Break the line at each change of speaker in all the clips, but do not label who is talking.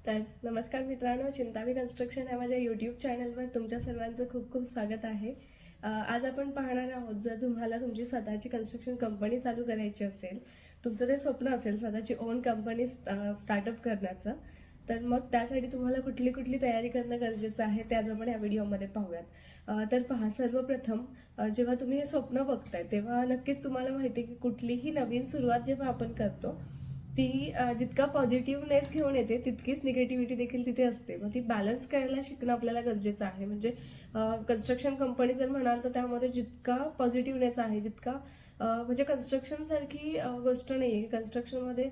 तर नमस्कार मित्रांनो, चिंतावी कन्स्ट्रक्शन या माझ्या यूट्यूब चॅनलवर तुमच्या सर्वांचं खूप खूप स्वागत आहे. आज आपण पाहणार आहोत, जर तुम्हाला तुमची स्वतःची कन्स्ट्रक्शन कंपनी चालू करायची असेल, तुमचं ते स्वप्न असेल स्वतःची ओन कंपनी स्टार्टअप करण्याचं, तर मग त्यासाठी तुम्हाला कुठली कुठली तयारी करणं गरजेचं आहे ते आज आपण या व्हिडिओमध्ये पाहूयात. तर पहा, सर्वप्रथम जेव्हा तुम्ही हे स्वप्न बघताय तेव्हा नक्कीच तुम्हाला माहिती आहे की कुठलीही नवीन सुरुवात जेव्हा आपण करतो ती जितका पॉझिटिव्हनेस घेऊन येते तितकीच निगेटिव्हिटी देखील तिथे असते. मग ती बॅलन्स करायला शिकणं आपल्याला गरजेचं आहे. म्हणजे कन्स्ट्रक्शन कंपनी जर म्हणाल तर त्यामध्ये जितका पॉझिटिव्हनेस आहे, जितका म्हणजे कन्स्ट्रक्शन सारखी गोष्ट नाहीये. कन्स्ट्रक्शनमध्ये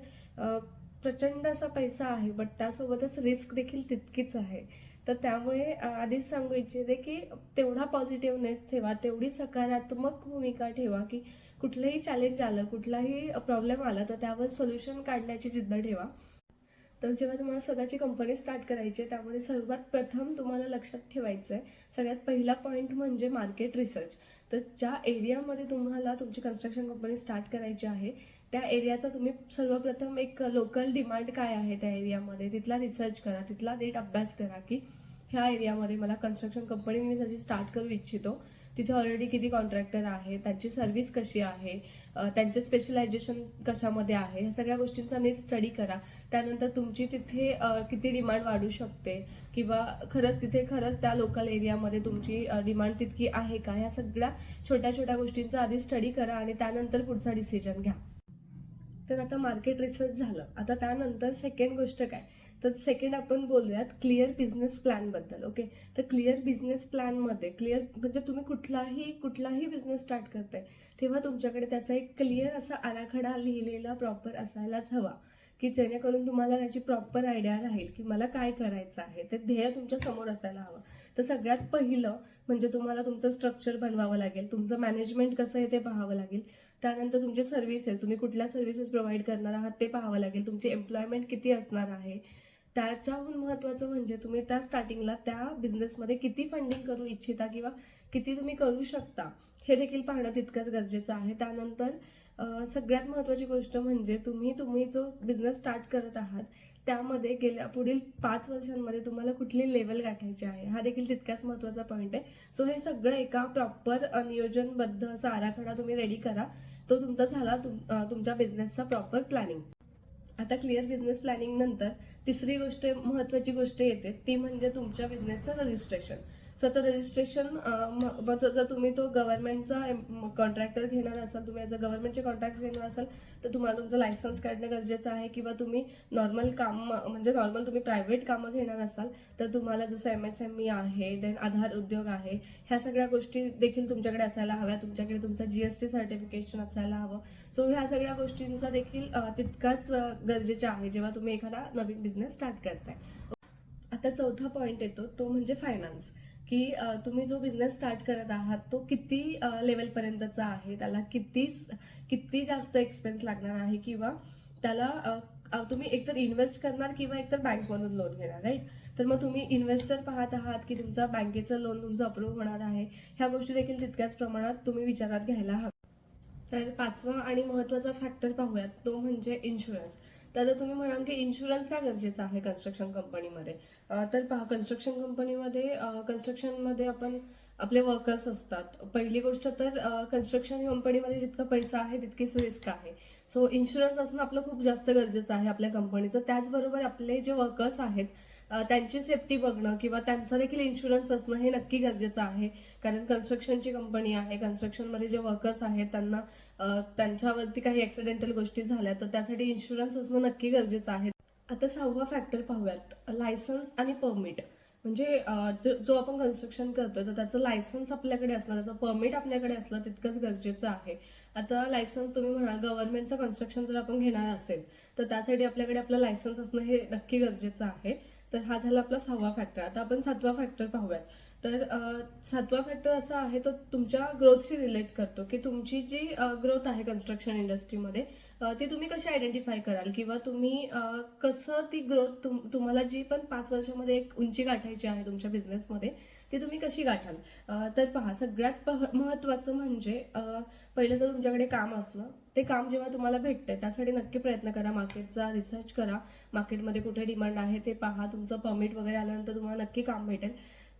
प्रचंड असा पैसा आहे, बट त्यासोबतच रिस्क देखील तितकीच आहे. तर त्यामुळे आधीच सांगू इच्छिते की तेवढा पॉझिटिव्हनेस ठेवा, तेवढी सकारात्मक भूमिका ठेवा की कुठलंही चॅलेंज आलं, कुठलाही प्रॉब्लेम आला तर त्यावर सोल्युशन काढण्याची जिद्द ठेवा. तर जेव्हा तुम्हाला स्वतःची कंपनी स्टार्ट करायची आहे, त्यामध्ये सर्वात प्रथम तुम्हाला लक्षात ठेवायचं आहे, सगळ्यात पहिला पॉईंट म्हणजे मार्केट रिसर्च. तर ज्या एरियामध्ये तुम्हाला तुमची कन्स्ट्रक्शन कंपनी स्टार्ट करायची आहे, त्या एरियाचा तुम्ही सर्वप्रथम एक लोकल डिमांड काय आहे त्या एरियामध्ये तिथला रिसर्च करा, तिथला नीट अभ्यास करा की ह्या एरियामध्ये मला कन्स्ट्रक्शन कंपनी मी जशी स्टार्ट करू इच्छितो तिथे ऑलरेडी किती कॉन्ट्रॅक्टर आहे, त्यांची सर्व्हिस कशी आहे, त्यांचे स्पेशलायझेशन कशामध्ये आहे, ह्या सगळ्या गोष्टींचा नीट स्टडी करा. त्यानंतर तुमची तिथे किती डिमांड वाढू शकते किंवा खरंच त्या लोकल एरियामध्ये तुमची डिमांड तितकी आहे का, ह्या सगळ्या छोट्या छोट्या गोष्टींचा आधी स्टडी करा आणि त्यानंतर पुढचा डिसिजन घ्या. तर आता मार्केट रिसर्च झालं. आता त्यानंतर सेकंड गोष्ट काय, तर सेकंड आपण बोलूयात क्लिअर बिझनेस प्लॅन बद्दल. ओके, तर क्लिअर बिझनेस प्लॅनमध्ये क्लिअर म्हणजे तुम्ही कुठलाही बिझनेस स्टार्ट करताय तेव्हा तुमच्याकडे त्याचा एक क्लिअर असा आराखडा लिहिलेला प्रॉपर असायलाच हवा, की जेणेकरून तुम्हाला त्याची प्रॉपर आयडिया राहील की मला काय करायचं आहे, ते ध्येय तुमच्या समोर असायला हवं. तर सगळ्यात पहिलं म्हणजे तुम्हाला तुमचं स्ट्रक्चर बनवावं लागेल, तुमचं मॅनेजमेंट कसं आहे ते पाहावं लागेल. त्यानंतर तुमचे सर्व्हिसेस, तुम्ही कुठल्या सर्व्हिसेस प्रोव्हाइड करणार आहात ते पाहावं लागेल. तुमची एम्प्लॉयमेंट किती असणार आहे. त्याच्याहून महत्त्वाचं म्हणजे तुम्ही त्या स्टार्टिंगला त्या बिझनेसमध्ये किती फंडिंग करू इच्छिता किंवा किती तुम्ही करू शकता हे देखील पाहणं तितकंच गरजेचं आहे. त्यानंतर सगळ्यात महत्त्वाची गोष्ट म्हणजे तुम्ही जो बिझनेस स्टार्ट करत आहात त्यामध्ये गेल्या पुढील 5 वर्षांमध्ये तुम्हाला कुठली लेवल गाठायची आहे हा देखील तितकाच महत्त्वाचा पॉईंट आहे. सो हे सगळं एका प्रॉपर नियोजनबद्ध असा आराखडा तुम्ही रेडी करा. तो तुमचा झाला तुमच्या बिझनेसचा प्रॉपर प्लॅनिंग. आता क्लिअर बिझनेस प्लॅनिंग नंतर तिसरी महत्त्वाची गोष्ट येते ती म्हणजे तुमच्या बिझनेसचं रजिस्ट्रेशन. सो तर रजिस्ट्रेशन जर तुम्ही तो गव्हर्नमेंटचा कॉन्ट्रॅक्टर घेणार असाल, तुम्ही ॲज अ गव्हर्नमेंटचे कॉन्ट्रॅक्ट घेणार असाल तर तुम्हाला तुमचं लायसन्स काढणं गरजेचं आहे. किंवा तुम्ही नॉर्मल तुम्ही प्रायव्हेट कामं घेणार असाल तर तुम्हाला जसं MSME आहे, देन आधार उद्योग आहे, ह्या सगळ्या गोष्टी देखील तुमच्याकडे असायला हव्या. तुमच्याकडे तुमचं GST सर्टिफिकेशन असायला हवं. सो ह्या सगळ्या गोष्टींचा देखील तितकाच गरजेचं आहे जेव्हा तुम्ही एखादा नवीन बिझनेस स्टार्ट करताय. आता चौथा पॉईंट येतो तो म्हणजे फायनान्स, की तुम्ही जो बिझनेस स्टार्ट करत आहात तो किती लेवलपर्यंतचा आहे, त्याला किती जास्त एक्सपेन्स लागणार आहे किंवा त्याला तुम्ही एकतर इन्व्हेस्ट करणार किंवा एकतर बँकमधून लोन घेणार, राईट. तर मग तुम्ही इन्व्हेस्टर पाहत आहात की तुमचा बँकेचं लोन तुमचं अप्रूव्ह होणार आहे, ह्या गोष्टी देखील तितक्याच प्रमाणात तुम्ही विचारात घ्यायला हव्या. तर पाचवा आणि महत्त्वाचा फॅक्टर पाहूयात तो म्हणजे इन्शुरन्स. तर तुम्ही म्हणाल की इन्शुरन्स का गरजेचा आहे कन्स्ट्रक्शन कंपनीमध्ये. तर पहा, कन्स्ट्रक्शनमध्ये आपण आपले वर्कर्स असतात. पहिली गोष्ट तर कन्स्ट्रक्शन कंपनीमध्ये जितका पैसा आहे तितकीच रिस्क आहे. सो इन्शुरन्स असणं आपलं खूप जास्त गरजेचं आहे आपल्या कंपनीचं. त्याचबरोबर आपले जे वर्कर्स आहेत त्यांची सेफ्टी बघणं किंवा त्यांचा देखील इन्शुरन्स असणं हे नक्की गरजेचं आहे. कारण कन्स्ट्रक्शनची कंपनी आहे, कन्स्ट्रक्शनमध्ये जे वर्कर्स आहेत त्यांना त्यांच्यावरती काही ऍक्सिडेंटल गोष्टी झाल्या तर त्यासाठी इन्शुरन्स असणं नक्की गरजेचं आहे. आता 6वा फॅक्टर पाहूयात, लायसन्स आणि परमिट. म्हणजे जो आपण कन्स्ट्रक्शन करतोय तर त्याचं लायसन्स आपल्याकडे असणं, त्याचं परमिट आपल्याकडे असणं तितकंच गरजेचं आहे. आता लायसन्स तुम्ही म्हणाल गव्हर्नमेंटचं कन्स्ट्रक्शन जर आपण घेणार असेल तर त्यासाठी आपल्याकडे आपलं लायसन्स असणं हे नक्की गरजेचं आहे. तर हा झाला आपला 6वा फॅक्टर. आता आपण 7वा फॅक्टर पाहूयात. तर सातवा फॅक्टर असा आहे तो तुमच्या ग्रोथशी रिलेट करतो की तुमची जी ग्रोथ आहे कन्स्ट्रक्शन इंडस्ट्रीमध्ये ती तुम्ही कशी आयडेंटिफाय कराल किंवा तुम्ही कसं ती ग्रोथ तुम्हाला जी पण 5 वर्षामध्ये एक उंची गाठायची आहे तुमच्या बिझनेसमध्ये ती तुम्ही कशी गाठाल. तर पहा, सगळ्यात महत्त्वाचं म्हणजे पहिलं तर तुमच्याकडे काम असणं. ते काम जेव्हा तुम्हाला भेटतंय त्यासाठी नक्की प्रयत्न करा, मार्केटचा रिसर्च करा, मार्केटमध्ये कुठे डिमांड आहे ते पहा. तुमचं परमिट वगैरे आल्यानंतर तुम्हाला नक्की काम भेटेल.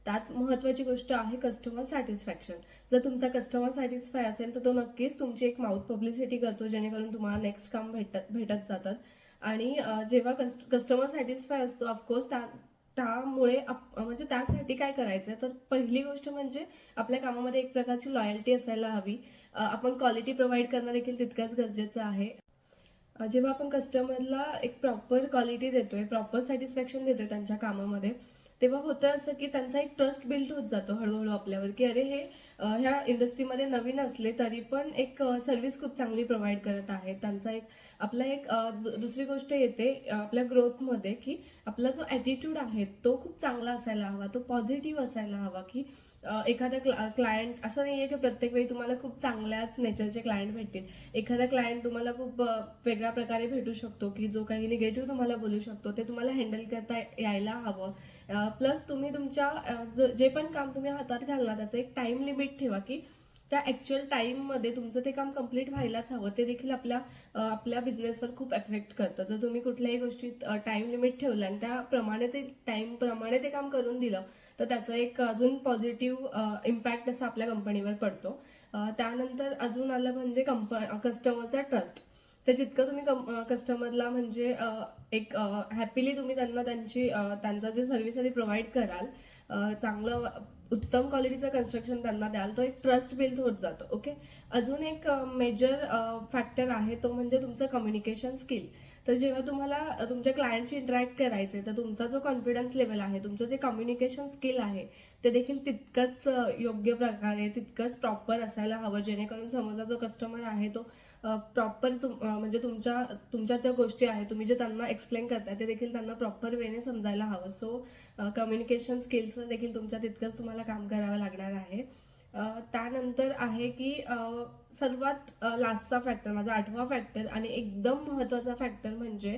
त्यात महत्त्वाची गोष्ट आहे कस्टमर सॅटिस्फॅक्शन. जर तुमचा कस्टमर सॅटिस्फाय असेल तर तो नक्कीच तुमची एक माउथ पब्लिसिटी करतो, जेणेकरून तुम्हाला नेक्स्ट काम भेटत जातात. आणि जेव्हा कस्टमर सॅटिस्फाय असतो ऑफकोर्स त्यामुळे म्हणजे त्यासाठी काय करायचं तर पहिली गोष्ट म्हणजे आपल्या कामामध्ये एक प्रकारची लॉयल्टी असायला हवी. आपण क्वालिटी प्रोव्हाइड करणं देखील तितकंच गरजेचं आहे. जेव्हा आपण कस्टमरला एक प्रॉपर क्वालिटी देतोय, प्रॉपर सॅटिस्फॅक्शन देतोय त्यांच्या कामामध्ये, तेव्हा होतं असं की त्यांचा एक ट्रस्ट बिल्ड होत जातो हळूहळू आपल्यावर की अरे हे ह्या इंडस्ट्रीमध्ये नवीन असले तरी पण एक सर्व्हिस खूप चांगली प्रोव्हाइड करत आहे. त्यांचा एक आपला एक दुसरी गोष्ट येते आपल्या ग्रोथमध्ये की आपला जो ॲटिट्यूड आहे तो खूप चांगला असायला हवा, तो पॉझिटिव्ह असायला हवा. की एखादा क्लायंट असं नाहीये की प्रत्येक वेळी तुम्हाला खूप चांगल्याच नेचरचे क्लायंट भेटतील. एखादा क्लायंट तुम्हाला खूप वेगळ्या प्रकारे भेटू शकतो की जो काही निगेटिव्ह तुम्हाला बोलू शकतो, ते तुम्हाला हँडल करता यायला हवं. प्लस तुम्ही तुमच्या जे पण काम तुम्ही हातात घालणार त्याचं एक टाइम लिमिट ठेवा की त्या ॲक्च्युअल टाईममध्ये तुमचं ते काम कम्प्लीट व्हायलाच हवं. ते देखील आपल्या बिझनेसवर खूप एफेक्ट करतं. जर तुम्ही कुठल्याही गोष्टीत टाइम लिमिट ठेवलं आणि त्याप्रमाणे ते टाईमप्रमाणे ते काम करून दिलं तर त्याचा एक अजून पॉझिटिव्ह इम्पॅक्ट असा आपल्या कंपनीवर पडतो. त्यानंतर अजून आलं म्हणजे कस्टमरचा ट्रस्ट. तर जितकं तुम्ही कस्टमरला म्हणजे एक हॅपीली तुम्ही त्यांचा जे सर्व्हिस आहे ती प्रोव्हाइड कराल, चांगलं उत्तम क्वालिटीचं कन्स्ट्रक्शन त्यांना द्याल, तो एक ट्रस्ट बिल्ड होत जातो. ओके. अजून एक मेजर फॅक्टर आहे तो म्हणजे तुमचं कम्युनिकेशन स्किल. तर जेव्हा तुम्हाला तुमच्या क्लायंटशी इंटरॅक्ट करायचे तर तुमचा जो कॉन्फिडन्स लेवल आहे, तुमचं जे कम्युनिकेशन स्किल आहे ते देखील तितकंच योग्य प्रकारे तितकंच प्रॉपर असायला हवं, जेणेकरून समोरचा जो कस्टमर आहे तो प्रॉपर म्हणजे तुमच्या ज्या गोष्टी आहेत तुम्ही जे त्यांना एक्सप्लेन करताय ते देखील त्यांना प्रॉपर वेने समजायला हवं. सो कम्युनिकेशन स्किल्सवर देखील तितकंच तुम्हाला काम करावं लागणार आहे. त्यानंतर आहे की सर्वात लास्टचा फॅक्टर, माझा 8वा फॅक्टर आणि एकदम महत्त्वाचा फॅक्टर म्हणजे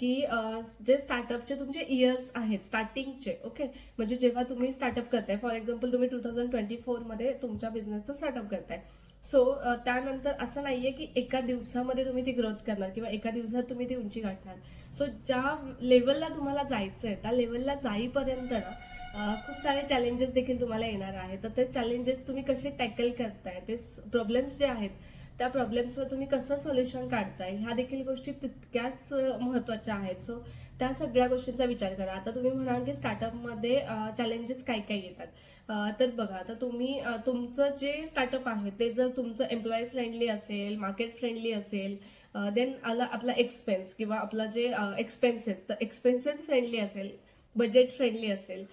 की जे स्टार्टअपचे तुमचे इयर्स आहेत स्टार्टिंगचे. ओके. म्हणजे जेव्हा तुम्ही स्टार्टअप करताय, फॉर एक्झाम्पल तुम्ही 2024मध्ये तुमच्या बिझनेसचं स्टार्टअप करताय. सो त्यानंतर असं नाहीये की एका दिवसामध्ये तुम्ही ती ग्रोथ करणार किंवा एका दिवसात तुम्ही ती उंची गाठणार. सो ज्या लेवलला तुम्हाला जायचंय त्या लेवलला जाईपर्यंत ना खूप सारे चॅलेंजेस देखील तुम्हाला येणार आहेत. तर ते चॅलेंजेस तुम्ही कसे टॅकल करताय, ते प्रॉब्लेम्स जे आहेत त्या प्रॉब्लेम्सवर तुम्ही कसं सोल्युशन काढताय, ह्या देखील गोष्टी तितक्याच महत्त्वाच्या आहेत. सो त्या सगळ्या गोष्टींचा विचार करा. आता तुम्ही म्हणाल की स्टार्टअपमध्ये चॅलेंजेस काय काय येतात. तर बघा, आता तुम्ही तुमचं जे स्टार्टअप आहे ते जर तुमचं एम्प्लॉई फ्रेंडली असेल, मार्केट फ्रेंडली असेल, देन आपला एक्सपेन्स किंवा आपला जे एक्सपेन्सेस, तर एक्सपेन्सेस फ्रेंडली असेल, बजेट फ्रेंडली असेल,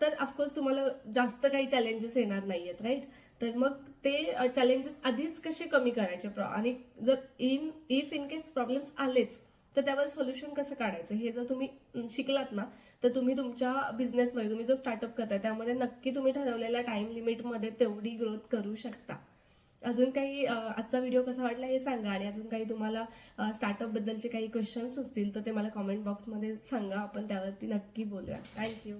तर ऑफकोर्स तुम्हाला जास्त काही चॅलेंजेस येणार नाही आहेत, राईट. तर मग ते चॅलेंजेस आधीच कसे कमी करायचे आणि जर इफ इन केस प्रॉब्लेम्स आलेच तर त्यावर सोल्युशन कसं काढायचं हे जर तुम्ही शिकलात ना तर तुम्ही तुमच्या बिझनेसमध्ये तुम्ही जो स्टार्टअप करताय त्यामध्ये नक्की तुम्ही ठरवलेल्या टाइम लिमिटमध्ये तेवढी ग्रोथ करू शकता. अजून काही आजचा व्हिडिओ कसा वाटला हे सांगा आणि अजून काही तुम्हाला स्टार्टअप बद्दलचे काही क्वेश्चन्स असतील तर ते मला कॉमेंट बॉक्समध्ये सांगा. आपण त्यावरती नक्की बोलूया. थँक्यू.